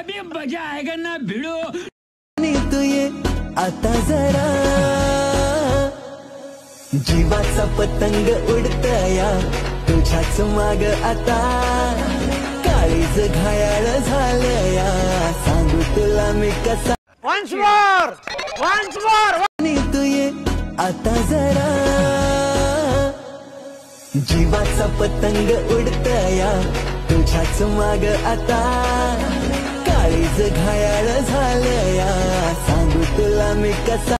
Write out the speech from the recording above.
अभी मजा आएगा ना भिड़ो। तू ये आता जरा जीवाचा पतंग उडतया तुझ्याच माग आता काळीज घायाळ झालया सांगू तुला मी कसा Once more. तू ये आता जरा जीवाचा पतंग उडतया तुझ्याच माग आता काळीज घायाळ झालया सांगू तुला मी कसा